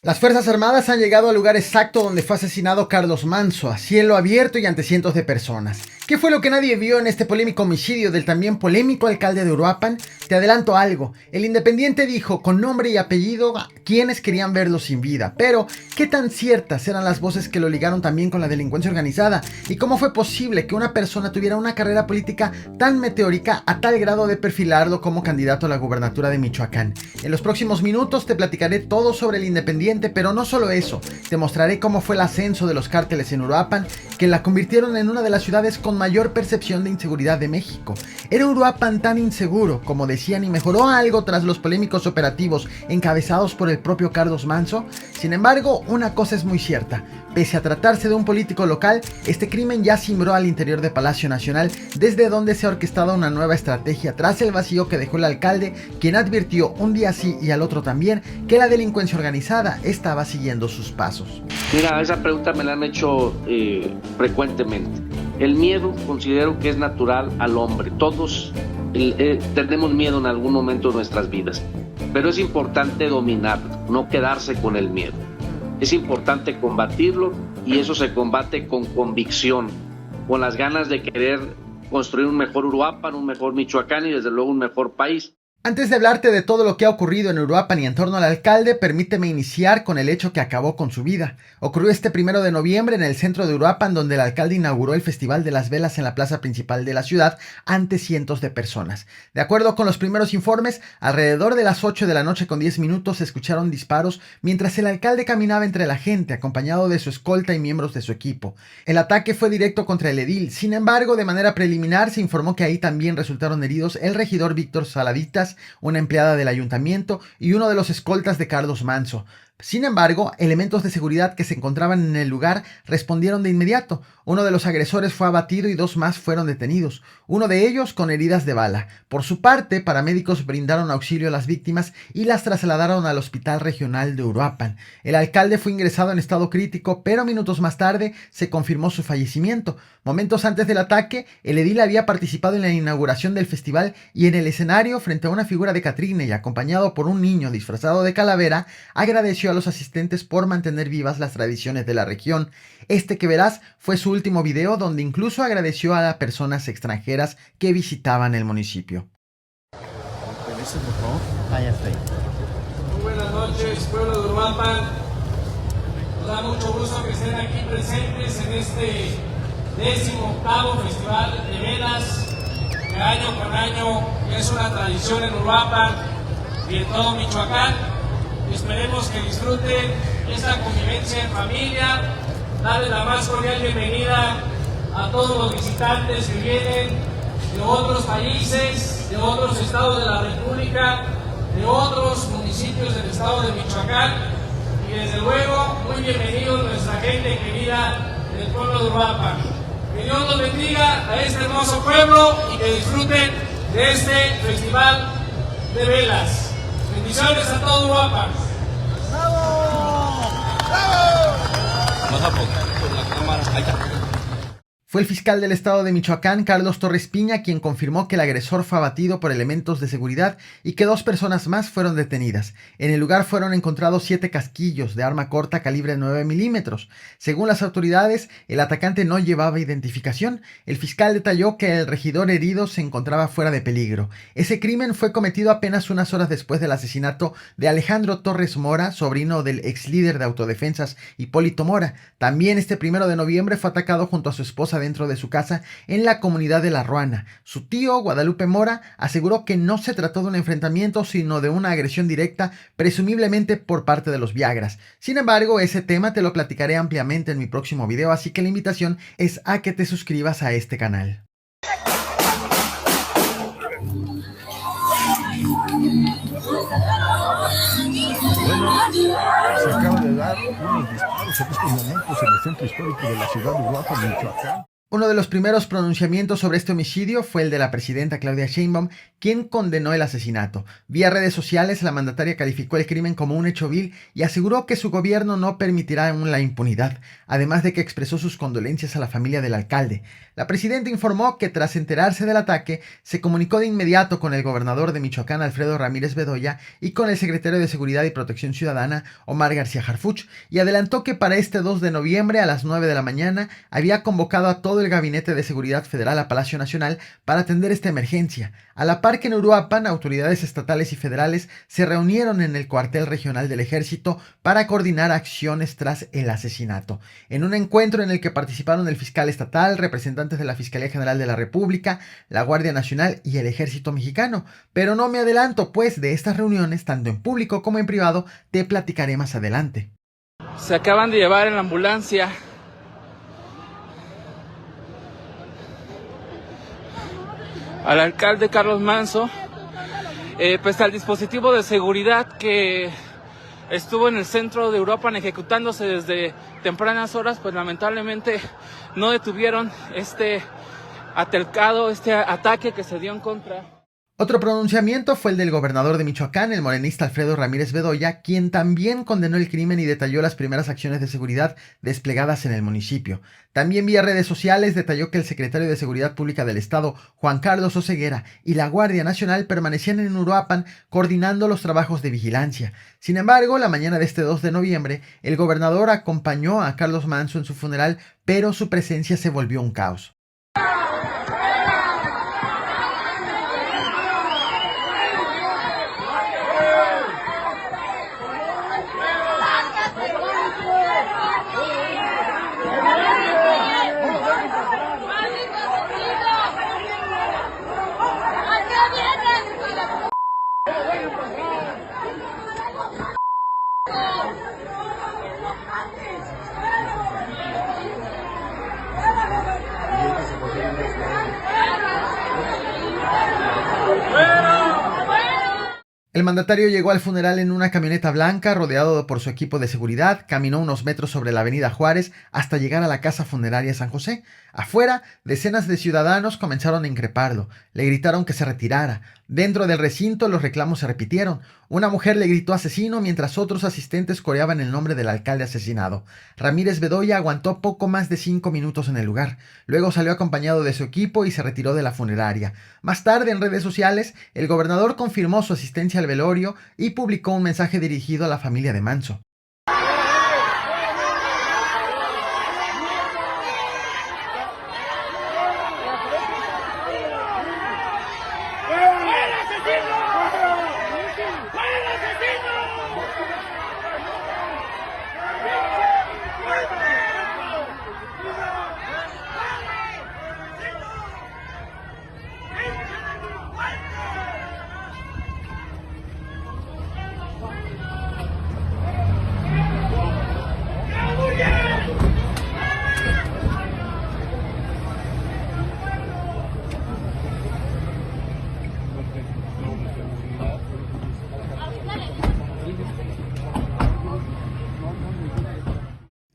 Las Fuerzas Armadas han llegado al lugar exacto donde fue asesinado Carlos Manzo, a cielo abierto y ante cientos de personas. ¿Qué fue lo que nadie vio en este polémico homicidio del también polémico alcalde de Uruapan? Te adelanto algo, el Independiente dijo con nombre y apellido a quienes querían verlo sin vida, pero ¿qué tan ciertas eran las voces que lo ligaron también con la delincuencia organizada? ¿Y cómo fue posible que una persona tuviera una carrera política tan meteórica a tal grado de perfilarlo como candidato a la gubernatura de Michoacán? En los próximos minutos te platicaré todo sobre el Independiente, pero no solo eso, te mostraré cómo fue el ascenso de los cárteles en Uruapan, que la convirtieron en una de las ciudades con mayor percepción de inseguridad de México. ¿Era Uruapan tan inseguro como decían y mejoró algo tras los polémicos operativos encabezados por el propio Carlos Manzo? Sin embargo, una cosa es muy cierta. Pese a tratarse de un político local, este crimen ya cimbró al interior de Palacio Nacional, desde donde se ha orquestado una nueva estrategia tras el vacío que dejó el alcalde, quien advirtió un día sí y al otro también que la delincuencia organizada estaba siguiendo sus pasos. Mira, esa pregunta me la han hecho frecuentemente. El miedo considero que es natural al hombre. Todos tenemos miedo en algún momento de nuestras vidas, pero es importante dominarlo, no quedarse con el miedo. Es importante combatirlo y eso se combate con convicción, con las ganas de querer construir un mejor Uruapan, un mejor Michoacán y desde luego un mejor país. Antes de hablarte de todo lo que ha ocurrido en Uruapan y en torno al alcalde, permíteme iniciar con el hecho que acabó con su vida. Ocurrió este 1 de noviembre en el centro de Uruapan, donde el alcalde inauguró el Festival de las Velas en la plaza principal de la ciudad ante cientos de personas. De acuerdo con los primeros informes, alrededor de las 8 de la noche con 10 minutos se escucharon disparos mientras el alcalde caminaba entre la gente, acompañado de su escolta y miembros de su equipo. El ataque fue directo contra el edil. Sin embargo, de manera preliminar se informó que ahí también resultaron heridos el regidor Víctor Saladitas, una empleada del ayuntamiento y uno de los escoltas de Carlos Manzo. Sin embargo, elementos de seguridad que se encontraban en el lugar respondieron de inmediato. Uno de los agresores fue abatido y 2 más fueron detenidos, uno de ellos con heridas de bala. Por su parte, paramédicos brindaron auxilio a las víctimas y las trasladaron al Hospital Regional de Uruapan. El alcalde fue ingresado en estado crítico, pero minutos más tarde se confirmó su fallecimiento. Momentos antes del ataque, el edil había participado en la inauguración del festival y en el escenario, frente a una figura de Catrina y acompañado por un niño disfrazado de calavera, agradeció a los asistentes por mantener vivas las tradiciones de la región. Este que verás fue su último video, donde incluso agradeció a las personas extranjeras que visitaban el municipio. Muy buenas noches, pueblo de Uruapan. Nos da mucho gusto que estén aquí presentes en este 18º Festival de Velas, que año con año es una tradición en Uruapan y en todo Michoacán. Esperemos que disfruten esta convivencia en familia. Darles la más cordial bienvenida a todos los visitantes que vienen de otros países, de otros estados de la República, de otros municipios del estado de Michoacán. Y desde luego, muy bienvenidos nuestra gente querida del pueblo de Uruapan. Que Dios los bendiga a este hermoso pueblo y que disfruten de este festival de velas. Bendiciones a todo Uruapan. ¡Bravo! ¡Bravo! Vas a poner con la cámara. Ahí está. Fue el fiscal del estado de Michoacán, Carlos Torres Piña, quien confirmó que el agresor fue abatido por elementos de seguridad y que 2 personas más fueron detenidas. En el lugar fueron encontrados 7 casquillos de arma corta calibre 9 milímetros. Según las autoridades, el atacante no llevaba identificación. El fiscal detalló que el regidor herido se encontraba fuera de peligro. Ese crimen fue cometido apenas unas horas después del asesinato de Alejandro Torres Mora, sobrino del ex líder de autodefensas Hipólito Mora. También este 1 de noviembre fue atacado junto a su esposa dentro de su casa en la comunidad de La Ruana. Su tío, Guadalupe Mora, aseguró que no se trató de un enfrentamiento, sino de una agresión directa, presumiblemente por parte de los Viagras. Sin embargo, ese tema te lo platicaré ampliamente en mi próximo video, así que la invitación es a que te suscribas a este canal. Se acaba de dar unos disparos en estos momentos en el centro histórico de la ciudad de Uruapan, Michoacán. Uno de los primeros pronunciamientos sobre este homicidio fue el de la presidenta Claudia Sheinbaum, quien condenó el asesinato. Vía redes sociales, la mandataria calificó el crimen como un hecho vil y aseguró que su gobierno no permitirá aún la impunidad, además de que expresó sus condolencias a la familia del alcalde. La presidenta informó que tras enterarse del ataque, se comunicó de inmediato con el gobernador de Michoacán, Alfredo Ramírez Bedoya, y con el secretario de Seguridad y Protección Ciudadana, Omar García Harfuch, y adelantó que para este 2 de noviembre a las 9 de la mañana había convocado a todo el Gabinete de Seguridad Federal a Palacio Nacional para atender esta emergencia. A la par que en Uruapan, autoridades estatales y federales se reunieron en el cuartel regional del Ejército para coordinar acciones tras el asesinato. En un encuentro en el que participaron el fiscal estatal, representantes de la Fiscalía General de la República, la Guardia Nacional y el Ejército Mexicano. Pero no me adelanto, pues de estas reuniones, tanto en público como en privado, te platicaré más adelante. Se acaban de llevar en la ambulancia al alcalde Carlos Manzo, pues al dispositivo de seguridad que estuvo en el centro de Uruapan ejecutándose desde tempranas horas, pues lamentablemente no detuvieron este altercado, este ataque que se dio en contra. Otro pronunciamiento fue el del gobernador de Michoacán, el morenista Alfredo Ramírez Bedoya, quien también condenó el crimen y detalló las primeras acciones de seguridad desplegadas en el municipio. También vía redes sociales detalló que el secretario de Seguridad Pública del Estado, Juan Carlos Oseguera, y la Guardia Nacional permanecían en Uruapan coordinando los trabajos de vigilancia. Sin embargo, la mañana de este 2 de noviembre, el gobernador acompañó a Carlos Manzo en su funeral, pero su presencia se volvió un caos. El mandatario llegó al funeral en una camioneta blanca, rodeado por su equipo de seguridad, caminó unos metros sobre la avenida Juárez hasta llegar a la casa funeraria San José. Afuera, decenas de ciudadanos comenzaron a increparlo, le gritaron que se retirara. Dentro del recinto los reclamos se repitieron. Una mujer le gritó asesino mientras otros asistentes coreaban el nombre del alcalde asesinado. Ramírez Bedoya aguantó poco más de 5 minutos en el lugar. Luego salió acompañado de su equipo y se retiró de la funeraria. Más tarde, en redes sociales, el gobernador confirmó su asistencia al velorio y publicó un mensaje dirigido a la familia de Manzo.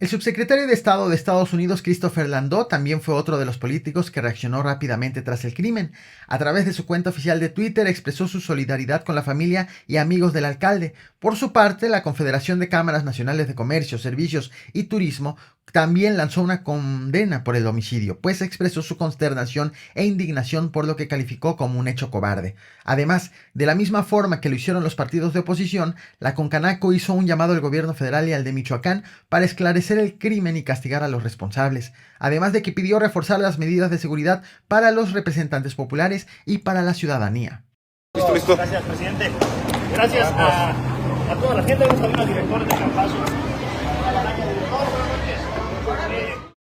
El subsecretario de Estado de Estados Unidos, Christopher Landau, también fue otro de los políticos que reaccionó rápidamente tras el crimen. A través de su cuenta oficial de Twitter expresó su solidaridad con la familia y amigos del alcalde. Por su parte, la Confederación de Cámaras Nacionales de Comercio, Servicios y Turismo también lanzó una condena por el homicidio, pues expresó su consternación e indignación por lo que calificó como un hecho cobarde. Además, de la misma forma que lo hicieron los partidos de oposición, la Concanaco hizo un llamado al gobierno federal y al de Michoacán para esclarecer el crimen y castigar a los responsables, además de que pidió reforzar las medidas de seguridad para los representantes populares y para la ciudadanía. Listo. Gracias, presidente. Gracias a toda la gente, también al director de Campazo.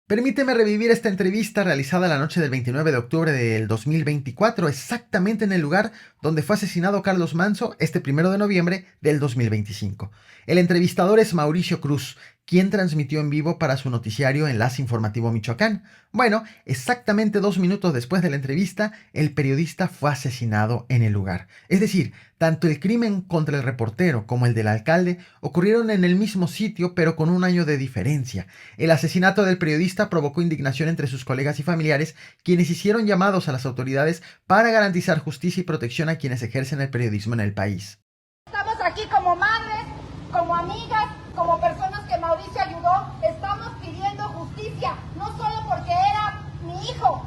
Permíteme revivir esta entrevista realizada la noche del 29 de octubre del 2024, exactamente en el lugar donde fue asesinado Carlos Manzo este 1 de noviembre del 2025. El entrevistador es Mauricio Cruz, ¿quién transmitió en vivo para su noticiario Enlace Informativo Michoacán? Bueno, exactamente 2 minutos después de la entrevista, el periodista fue asesinado en el lugar. Es decir, tanto el crimen contra el reportero como el del alcalde ocurrieron en el mismo sitio, pero con un año de diferencia. El asesinato del periodista provocó indignación entre sus colegas y familiares, quienes hicieron llamados a las autoridades para garantizar justicia y protección a quienes ejercen el periodismo en el país. Estamos aquí como madres, como amigas, como personas que Mauricio ayudó. Estamos pidiendo justicia, no solo porque era mi hijo,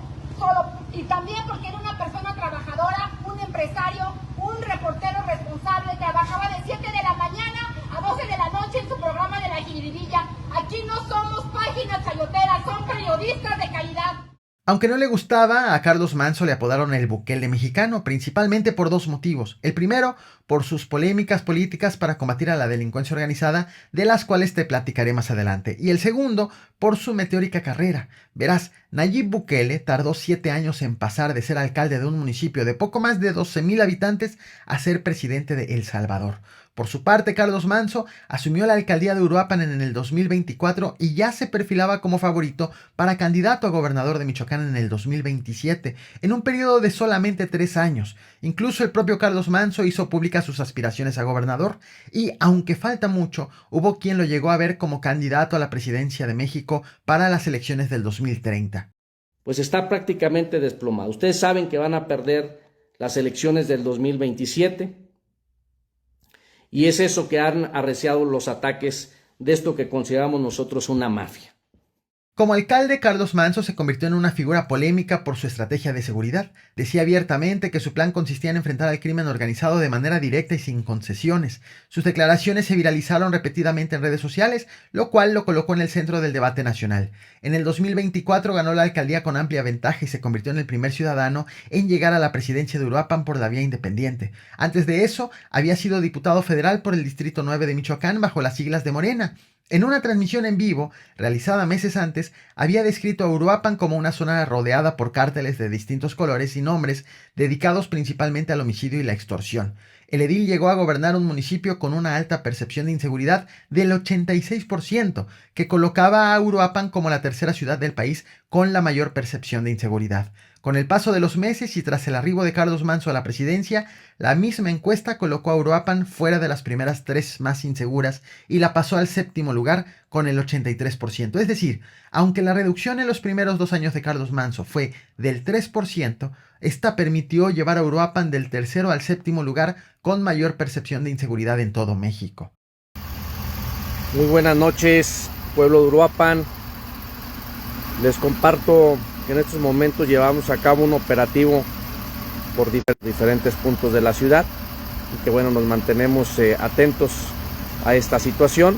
y también porque era una persona trabajadora, un empresario, un reportero responsable. Trabajaba de 7 de la mañana a 12 de la noche en su programa de La Jiribilla. Aquí no somos páginas chayoteras, son periodistas de calidad. Aunque no le gustaba, a Carlos Manzo le apodaron el Bukele mexicano, principalmente por 2 motivos. El primero, por sus polémicas políticas para combatir a la delincuencia organizada, de las cuales te platicaré más adelante. Y el segundo, por su meteórica carrera. Verás, Nayib Bukele tardó 7 años en pasar de ser alcalde de un municipio de poco más de 12,000 habitantes a ser presidente de El Salvador. Por su parte, Carlos Manzo asumió la alcaldía de Uruapan en el 2024 y ya se perfilaba como favorito para candidato a gobernador de Michoacán en el 2027, en un periodo de solamente 3 años. Incluso el propio Carlos Manzo hizo públicas sus aspiraciones a gobernador y, aunque falta mucho, hubo quien lo llegó a ver como candidato a la presidencia de México para las elecciones del 2030. Pues está prácticamente desplomado. Ustedes saben que van a perder las elecciones del 2027. Y es eso que han arreciado los ataques de esto que consideramos nosotros una mafia. Como alcalde, Carlos Manzo se convirtió en una figura polémica por su estrategia de seguridad. Decía abiertamente que su plan consistía en enfrentar al crimen organizado de manera directa y sin concesiones. Sus declaraciones se viralizaron repetidamente en redes sociales, lo cual lo colocó en el centro del debate nacional. En el 2024 ganó la alcaldía con amplia ventaja y se convirtió en el primer ciudadano en llegar a la presidencia de Uruapan por la vía independiente. Antes de eso, había sido diputado federal por el Distrito 9 de Michoacán bajo las siglas de Morena. En una transmisión en vivo, realizada meses antes, había descrito a Uruapan como una zona rodeada por cárteles de distintos colores y nombres, dedicados principalmente al homicidio y la extorsión. El edil llegó a gobernar un municipio con una alta percepción de inseguridad del 86%, que colocaba a Uruapan como la tercera ciudad del país con la mayor percepción de inseguridad. Con el paso de los meses y tras el arribo de Carlos Manzo a la presidencia, la misma encuesta colocó a Uruapan fuera de las primeras 3 más inseguras y la pasó al 7º lugar con el 83%. Es decir, aunque la reducción en los primeros 2 años de Carlos Manzo fue del 3%, esta permitió llevar a Uruapan del 3º al 7º lugar con mayor percepción de inseguridad en todo México. Muy buenas noches, pueblo de Uruapan. Les comparto que en estos momentos llevamos a cabo un operativo por diferentes puntos de la ciudad y que bueno, nos mantenemos atentos a esta situación.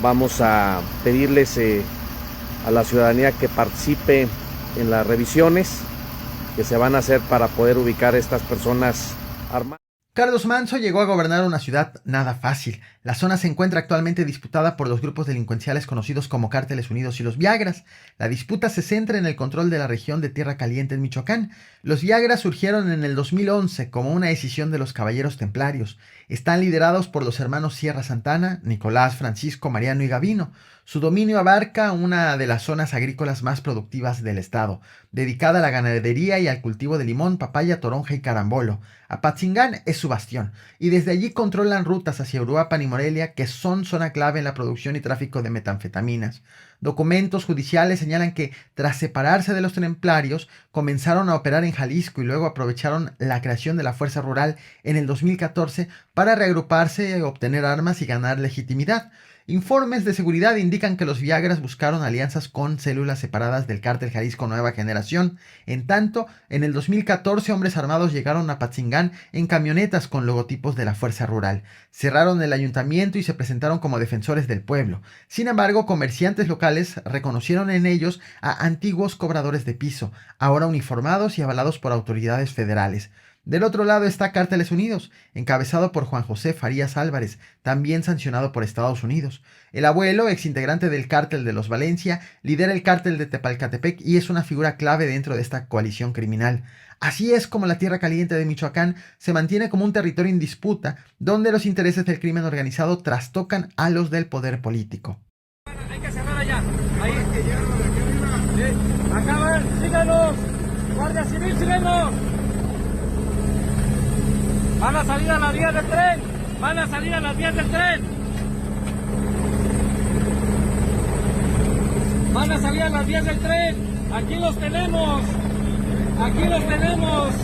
Vamos a pedirles a la ciudadanía que participe en las revisiones que se van a hacer para poder ubicar a estas personas armadas. Carlos Manzo llegó a gobernar una ciudad nada fácil. La zona se encuentra actualmente disputada por los grupos delincuenciales conocidos como Cárteles Unidos y los Viagras. La disputa se centra en el control de la región de Tierra Caliente en Michoacán. Los Viagras surgieron en el 2011 como una decisión de los Caballeros Templarios. Están liderados por los hermanos Sierra Santana, Nicolás, Francisco, Mariano y Gavino. Su dominio abarca una de las zonas agrícolas más productivas del estado, dedicada a la ganadería y al cultivo de limón, papaya, toronja y carambolo. Apatzingán es su bastión, y desde allí controlan rutas hacia Uruapan y Morelia, que son zona clave en la producción y tráfico de metanfetaminas. Documentos judiciales señalan que, tras separarse de los templarios, comenzaron a operar en Jalisco y luego aprovecharon la creación de la Fuerza Rural en el 2014 para reagruparse, obtener armas y ganar legitimidad. Informes de seguridad indican que los Viagras buscaron alianzas con células separadas del cártel Jalisco Nueva Generación. En tanto, en el 2014 hombres armados llegaron a Apatzingán en camionetas con logotipos de la Fuerza Rural. Cerraron el ayuntamiento y se presentaron como defensores del pueblo. Sin embargo, comerciantes locales reconocieron en ellos a antiguos cobradores de piso, ahora uniformados y avalados por autoridades federales. Del otro lado está Cárteles Unidos, encabezado por Juan José Farías Álvarez, también sancionado por Estados Unidos. El abuelo, exintegrante del cártel de los Valencia, lidera el cártel de Tepalcatepec y es una figura clave dentro de esta coalición criminal. Así es como la Tierra Caliente de Michoacán se mantiene como un territorio en disputa, donde los intereses del crimen organizado trastocan a los del poder político. Acá van, síganos. Guardia Civil, síganos. Van a salir a las vías del tren. Van a salir a las vías del tren. Van a salir a las vías del tren. Aquí los tenemos. Aquí los tenemos.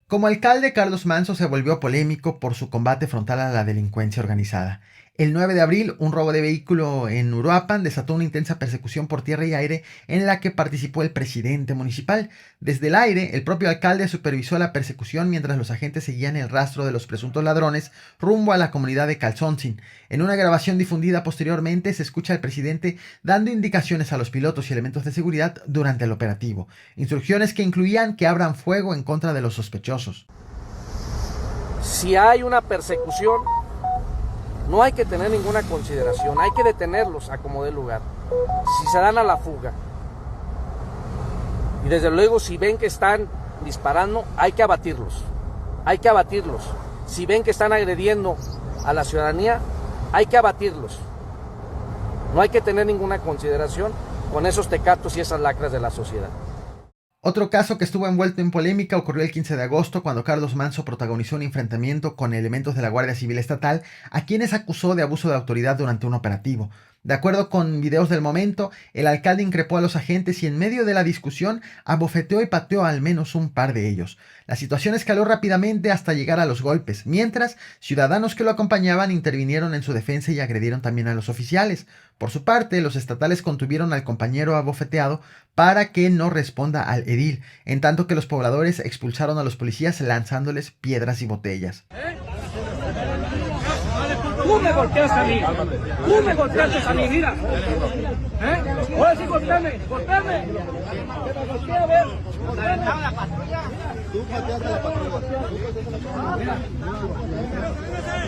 Como alcalde, Carlos Manso se volvió polémico por su combate frontal a la delincuencia organizada. El 9 de abril, un robo de vehículo en Uruapan desató una intensa persecución por tierra y aire en la que participó el presidente municipal. Desde el aire, el propio alcalde supervisó la persecución mientras los agentes seguían el rastro de los presuntos ladrones rumbo a la comunidad de Calzoncin. En una grabación difundida posteriormente, se escucha al presidente dando indicaciones a los pilotos y elementos de seguridad durante el operativo. Instrucciones que incluían que abran fuego en contra de los sospechosos. Si hay una persecución, no hay que tener ninguna consideración, hay que detenerlos a como dé lugar. Si se dan a la fuga, y desde luego si ven que están disparando, hay que abatirlos, hay que abatirlos. Si ven que están agrediendo a la ciudadanía, hay que abatirlos. No hay que tener ninguna consideración con esos tecatos y esas lacras de la sociedad. Otro caso que estuvo envuelto en polémica ocurrió el 15 de agosto cuando Carlos Manso protagonizó un enfrentamiento con elementos de la Guardia Civil Estatal a quienes acusó de abuso de autoridad durante un operativo. De acuerdo con videos del momento, el alcalde increpó a los agentes y en medio de la discusión abofeteó y pateó a al menos un par de ellos. La situación escaló rápidamente hasta llegar a los golpes, mientras ciudadanos que lo acompañaban intervinieron en su defensa y agredieron también a los oficiales. Por su parte, los estatales contuvieron al compañero abofeteado para que no responda al edil, en tanto que los pobladores expulsaron a los policías lanzándoles piedras y botellas. Tú me golpeaste a mí. Tú me golpeaste a mí, mira. Ahora sí, golpeame, golpeame. Que me golpeé, a ver. Golpeame. La patrulla. Tú pateaste la patrulla.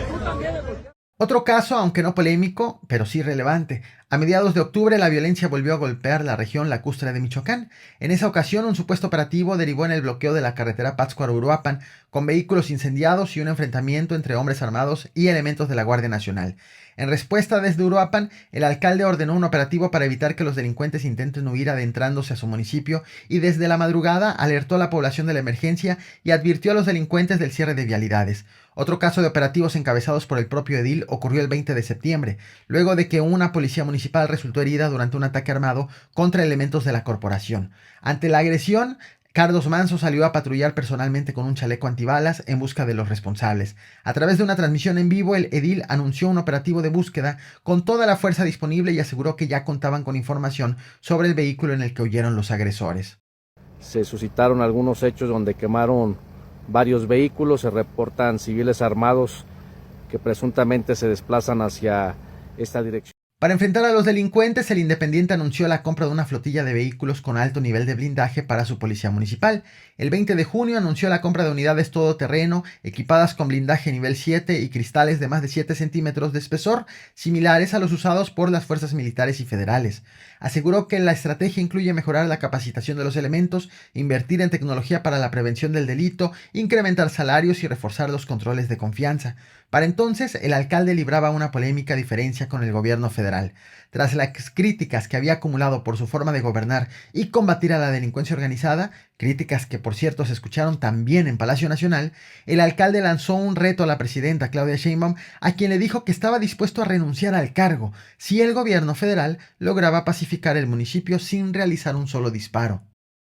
Tú también me golpeaste. Otro caso, aunque no polémico, pero sí relevante. A mediados de octubre, la violencia volvió a golpear la región lacustre de Michoacán. En esa ocasión, un supuesto operativo derivó en el bloqueo de la carretera Pátzcuaro-Uruapan, con vehículos incendiados y un enfrentamiento entre hombres armados y elementos de la Guardia Nacional. En respuesta desde Uruapan, el alcalde ordenó un operativo para evitar que los delincuentes intenten huir adentrándose a su municipio y desde la madrugada alertó a la población de la emergencia y advirtió a los delincuentes del cierre de vialidades. Otro caso de operativos encabezados por el propio edil ocurrió el 20 de septiembre, luego de que una policía municipal resultó herida durante un ataque armado contra elementos de la corporación. Ante la agresión, Carlos Manso salió a patrullar personalmente con un chaleco antibalas en busca de los responsables. A través de una transmisión en vivo, el edil anunció un operativo de búsqueda con toda la fuerza disponible y aseguró que ya contaban con información sobre el vehículo en el que huyeron los agresores. Se suscitaron algunos hechos donde quemaron varios vehículos, se reportan civiles armados que presuntamente se desplazan hacia esta dirección. Para enfrentar a los delincuentes, el Independiente anunció la compra de una flotilla de vehículos con alto nivel de blindaje para su policía municipal. El 20 de junio anunció la compra de unidades todoterreno equipadas con blindaje nivel 7 y cristales de más de 7 centímetros de espesor, similares a los usados por las fuerzas militares y federales. Aseguró que la estrategia incluye mejorar la capacitación de los elementos, invertir en tecnología para la prevención del delito, incrementar salarios y reforzar los controles de confianza. Para entonces, el alcalde libraba una polémica diferencia con el gobierno federal. Tras las críticas que había acumulado por su forma de gobernar y combatir a la delincuencia organizada, críticas que por cierto se escucharon también en Palacio Nacional, el alcalde lanzó un reto a la presidenta Claudia Sheinbaum, a quien le dijo que estaba dispuesto a renunciar al cargo si el gobierno federal lograba pacificar el municipio sin realizar un solo disparo.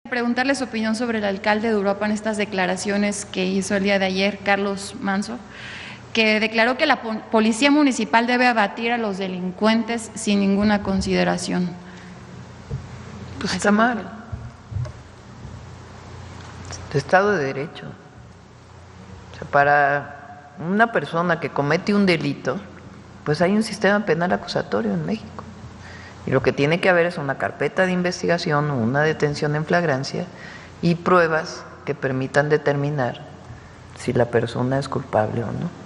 Preguntarle su opinión sobre el alcalde de Uruapan, estas declaraciones que hizo el día de ayer, Carlos Manso, que declaró que la policía municipal debe abatir a los delincuentes sin ninguna consideración. Pues está mal. Estado de Derecho. O sea, para una persona que comete un delito, pues hay un sistema penal acusatorio en México. Y lo que tiene que haber es una carpeta de investigación, una detención en flagrancia y pruebas que permitan determinar si la persona es culpable o no.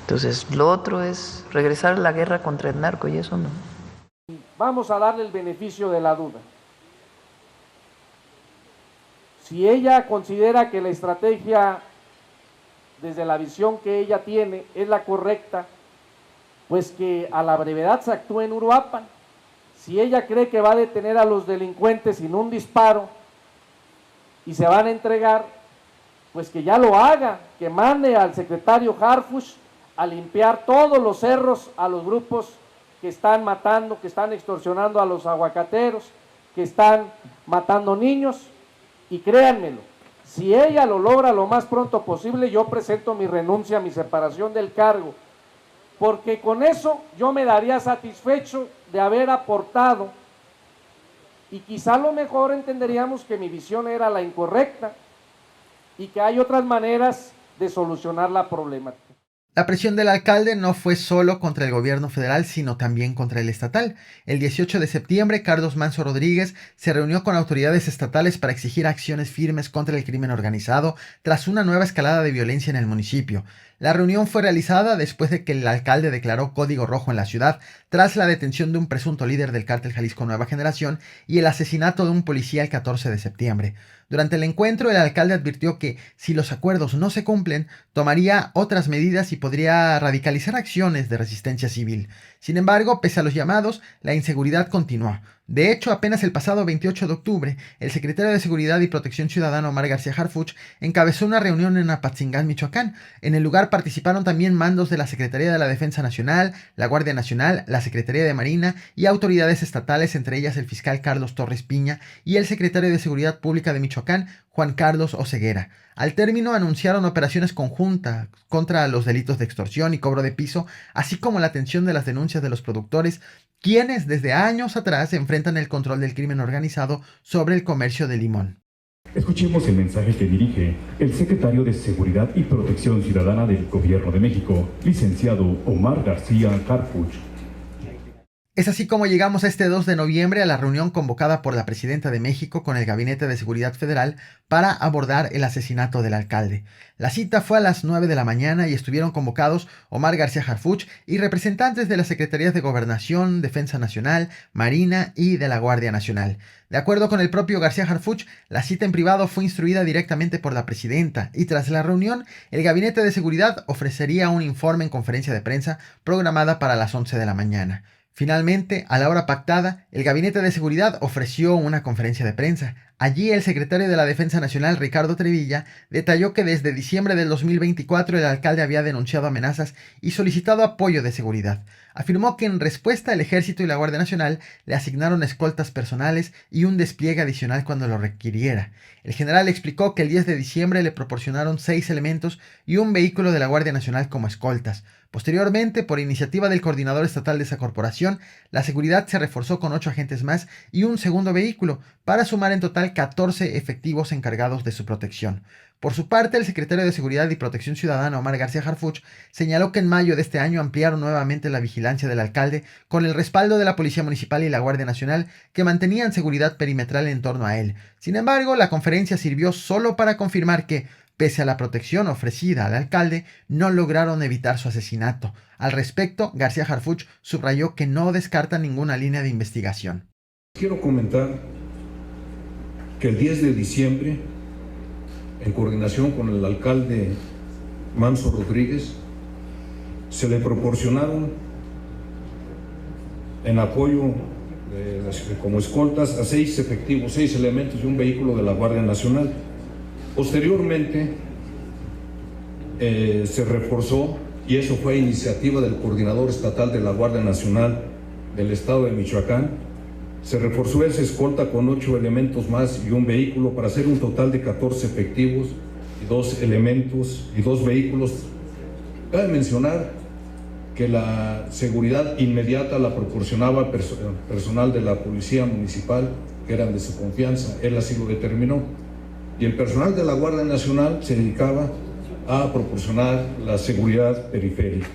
Entonces, lo otro es regresar a la guerra contra el narco y eso no. Vamos a darle el beneficio de la duda. Si ella considera que la estrategia desde la visión que ella tiene, es la correcta, pues que a la brevedad se actúe en Uruapan. Si ella cree que va a detener a los delincuentes sin un disparo y se van a entregar, pues que ya lo haga, que mande al secretario Harfuch a limpiar todos los cerros a los grupos que están matando, que están extorsionando a los aguacateros, que están matando niños. Y créanmelo, si ella lo logra lo más pronto posible, yo presento mi renuncia, mi separación del cargo, porque con eso yo me daría satisfecho de haber aportado, y quizá a lo mejor entenderíamos que mi visión era la incorrecta y que hay otras maneras de solucionar la problemática. La presión del alcalde no fue solo contra el gobierno federal, sino también contra el estatal. El 18 de septiembre, Carlos Manso Rodríguez se reunió con autoridades estatales para exigir acciones firmes contra el crimen organizado tras una nueva escalada de violencia en el municipio. La reunión fue realizada después de que el alcalde declaró código rojo en la ciudad tras la detención de un presunto líder del cártel Jalisco Nueva Generación y el asesinato de un policía el 14 de septiembre. Durante el encuentro, el alcalde advirtió que, si los acuerdos no se cumplen, tomaría otras medidas y podría radicalizar acciones de resistencia civil. Sin embargo, pese a los llamados, la inseguridad continuó. De hecho, apenas el pasado 28 de octubre, el secretario de Seguridad y Protección Ciudadana, Omar García Harfuch, encabezó una reunión en Apatzingán, Michoacán. En el lugar participaron también mandos de la Secretaría de la Defensa Nacional, la Guardia Nacional, la Secretaría de Marina y autoridades estatales, entre ellas el fiscal Carlos Torres Piña y el secretario de Seguridad Pública de Michoacán, Juan Carlos Oseguera. Al término anunciaron operaciones conjuntas contra los delitos de extorsión y cobro de piso, así como la atención de las denuncias de los productores, quienes desde años atrás enfrentan el control del crimen organizado sobre el comercio de limón. Escuchemos el mensaje que dirige el secretario de Seguridad y Protección Ciudadana del Gobierno de México, licenciado Omar García Harfuch. Es así como llegamos a este 2 de noviembre a la reunión convocada por la Presidenta de México con el Gabinete de Seguridad Federal para abordar el asesinato del alcalde. La cita fue a las 9 de la mañana y estuvieron convocados Omar García Harfuch y representantes de las Secretarías de Gobernación, Defensa Nacional, Marina y de la Guardia Nacional. De acuerdo con el propio García Harfuch, la cita en privado fue instruida directamente por la Presidenta y tras la reunión, el Gabinete de Seguridad ofrecería un informe en conferencia de prensa programada para las 11 de la mañana. Finalmente, a la hora pactada, el Gabinete de Seguridad ofreció una conferencia de prensa. Allí el secretario de la Defensa Nacional, Ricardo Trevilla, detalló que desde diciembre del 2024 el alcalde había denunciado amenazas y solicitado apoyo de seguridad. Afirmó que en respuesta el Ejército y la Guardia Nacional le asignaron escoltas personales y un despliegue adicional cuando lo requiriera. El general explicó que el 10 de diciembre le proporcionaron 6 elementos y un vehículo de la Guardia Nacional como escoltas. Posteriormente, por iniciativa del coordinador estatal de esa corporación, la seguridad se reforzó con 8 agentes más y un segundo vehículo, para sumar en total 14 efectivos encargados de su protección. Por su parte, el secretario de Seguridad y Protección Ciudadana, Omar García Harfuch, señaló que en mayo de este año ampliaron nuevamente la vigilancia del alcalde con el respaldo de la Policía Municipal y la Guardia Nacional, que mantenían seguridad perimetral en torno a él. Sin embargo, la conferencia sirvió solo para confirmar que, pese a la protección ofrecida al alcalde, no lograron evitar su asesinato. Al respecto, García Harfuch subrayó que no descarta ninguna línea de investigación. Quiero comentar que el 10 de diciembre, en coordinación con el alcalde Manso Rodríguez, se le proporcionaron en apoyo como escoltas a 6 efectivos, 6 elementos y un vehículo de la Guardia Nacional. Posteriormente se reforzó, y eso fue iniciativa del coordinador estatal de la Guardia Nacional del estado de Michoacán, se reforzó esa escolta con 8 elementos más y un vehículo para hacer un total de 14 efectivos y 2 elementos y 2 vehículos. Cabe mencionar que la seguridad inmediata la proporcionaba personal de la Policía Municipal, que eran de su confianza, él así lo determinó. Y el personal de la Guardia Nacional se dedicaba a proporcionar la seguridad periférica.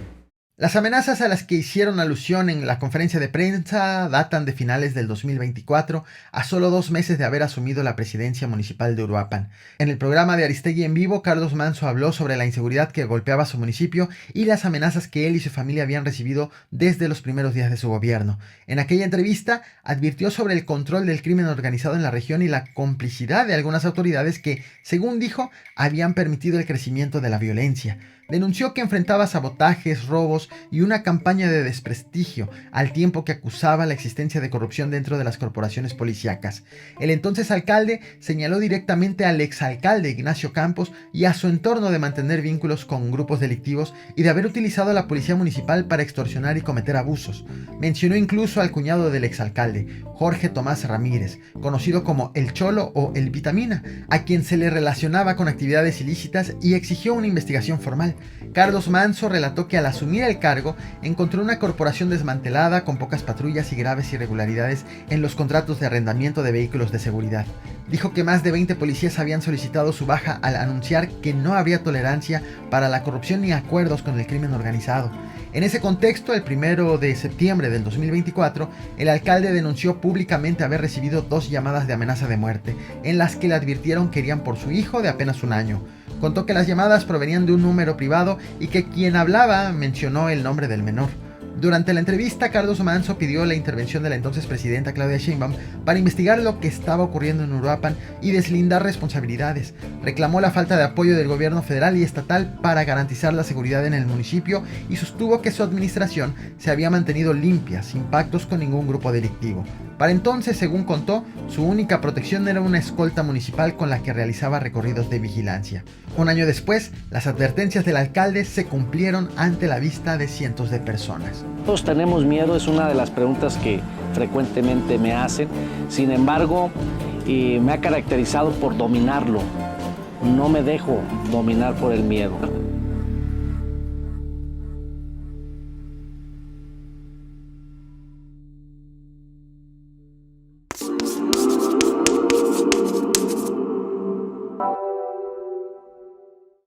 Las amenazas a las que hicieron alusión en la conferencia de prensa datan de finales del 2024, a solo 2 meses de haber asumido la presidencia municipal de Uruapan. En el programa de Aristegui en Vivo, Carlos Manso habló sobre la inseguridad que golpeaba su municipio y las amenazas que él y su familia habían recibido desde los primeros días de su gobierno. En aquella entrevista, advirtió sobre el control del crimen organizado en la región y la complicidad de algunas autoridades que, según dijo, habían permitido el crecimiento de la violencia. Denunció que enfrentaba sabotajes, robos y una campaña de desprestigio, al tiempo que acusaba la existencia de corrupción dentro de las corporaciones policíacas. El entonces alcalde señaló directamente al exalcalde Ignacio Campos y a su entorno de mantener vínculos con grupos delictivos y de haber utilizado a la policía municipal para extorsionar y cometer abusos. Mencionó incluso al cuñado del exalcalde, Jorge Tomás Ramírez, conocido como El Cholo o El Vitamina, a quien se le relacionaba con actividades ilícitas y exigió una investigación formal. Carlos Manso relató que al asumir el cargo encontró una corporación desmantelada con pocas patrullas y graves irregularidades en los contratos de arrendamiento de vehículos de seguridad. Dijo que más de 20 policías habían solicitado su baja al anunciar que no habría tolerancia para la corrupción ni acuerdos con el crimen organizado. En ese contexto, el 1 de septiembre del 2024, el alcalde denunció públicamente haber recibido 2 llamadas de amenaza de muerte, en las que le advirtieron que irían por su hijo de apenas 1 año. Contó que las llamadas provenían de un número privado y que quien hablaba mencionó el nombre del menor. Durante la entrevista, Carlos Manso pidió la intervención de la entonces presidenta Claudia Sheinbaum para investigar lo que estaba ocurriendo en Uruapan y deslindar responsabilidades. Reclamó la falta de apoyo del gobierno federal y estatal para garantizar la seguridad en el municipio y sostuvo que su administración se había mantenido limpia, sin pactos con ningún grupo delictivo. Para entonces, según contó, su única protección era una escolta municipal con la que realizaba recorridos de vigilancia. 1 año después, las advertencias del alcalde se cumplieron ante la vista de cientos de personas. Todos tenemos miedo, es una de las preguntas que frecuentemente me hacen. Sin embargo, me ha caracterizado por dominarlo. No me dejo dominar por el miedo.